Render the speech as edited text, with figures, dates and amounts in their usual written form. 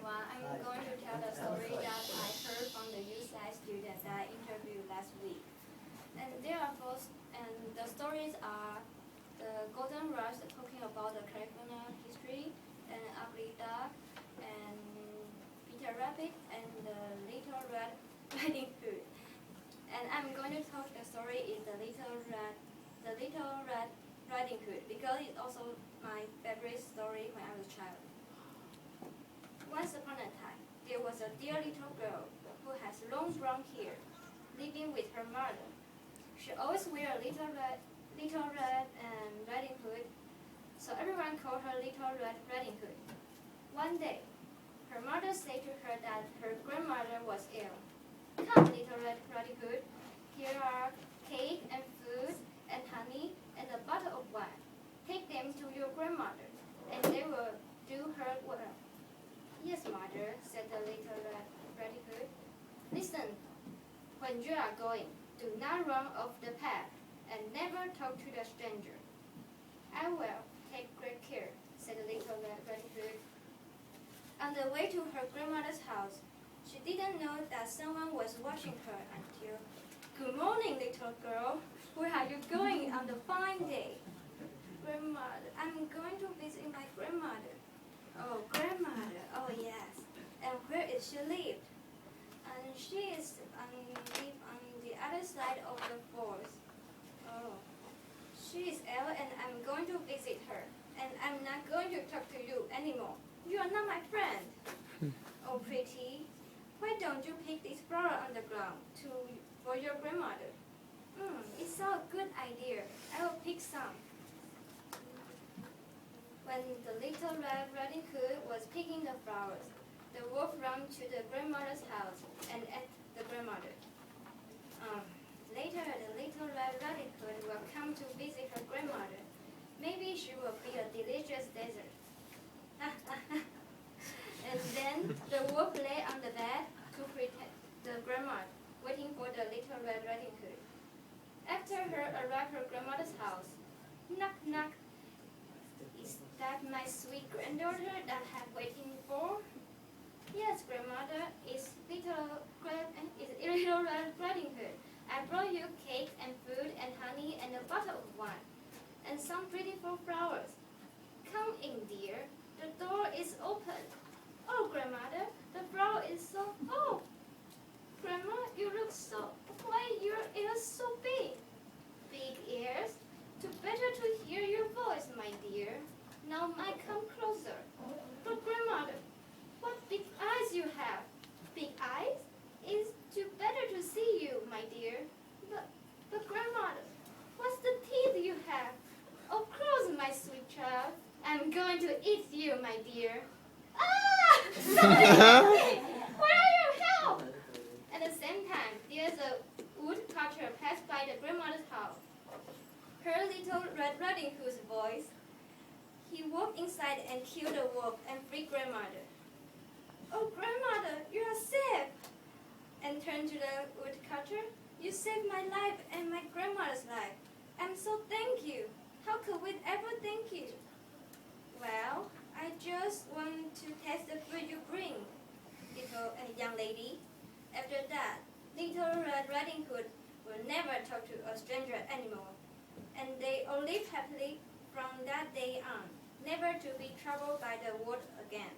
everyone. I'm going to tell the story that I heard from the USI student that I interviewed last week. And there are both, and the stories are the Golden Rush, talking about the California history, and Ugly Duck, and Peter Rabbit, and the Little Red Riding Hood. And I'm going to talk the story is the Little Red Riding Hood, because it's also my favorite story when I was a child. Once upon a time, there was a dear little girl who has long brown hair, living with her mother. She always wear a little red Riding Hood, so everyone called her Little Red Riding Hood. One day, her mother said to her that her grandmother was ill. Come, Little Red Riding Hood, here are cake and food and honey and a bottle of wine. Take them to your grandmother, and they will do her well. Yes, mother, said the Little Red Riding Hood. Listen, when you are going, do not run off the path, and never talk to the stranger. I will take great care, said the Little Red Riding Hood. On the way to her grandmother's house, she didn't know that someone was watching her until, Good morning, little girl. Where are you going on the fine day? Grandmother, I'm going to visit my grandmother. Oh, grandmother, oh yes. And where is she live? And she is on the other side of the forest. Oh, she is ill and I'm going to visit her. And I'm not going to talk to you anymore. You are not my friend. Oh, pretty, why don't you pick this flower on the ground for your grandmother? It's a good idea. I will pick some. When the Little Red Riding Hood was picking the flowers, the wolf ran to the grandmother's house and ate the grandmother. Later, the Little Red Riding Hood will come to visit her grandmother. Maybe she will be a delicious dessert. And then the wolf lay on the bed to protect the grandmother, waiting for the Little Red Riding Hood. After her arrived at her grandmother's house, knock, knock. Is that my sweet granddaughter that I'm waiting for? Yes, grandmother, it's Little Red Riding Hood. I brought you cake and food and honey and a bottle of wine, and some beautiful flowers. Come in, dear. The door is open. Oh, grandmother, the flower is so... Oh, grandma, you look so... Why, your ears so big? Big ears? To better to hear your voice, my dear. Now I come closer. But grandmother, what big eyes you have. Big eyes? It's to better to see you, my dear. But grandmother, what's the teeth you have? Oh, close, my sweet child. I'm going to eat you, my dear. Ah! Somebody help me! Where are you? Help! At the same time, there's a woodcutter passed by the grandmother's house. Her Little Red Riding Hood's voice. He walked inside and killed the wolf and freed grandmother. Oh, grandmother, you are safe! And turned to the woodcutter. You saved my life and my grandmother's life. I'm so thank you. How could we ever thank you? Well, I just want to taste the food you bring, young lady. After that, Little Red Riding Hood will never talk to a stranger anymore. And they all lived happily from that day on, never to be troubled by the wolf again.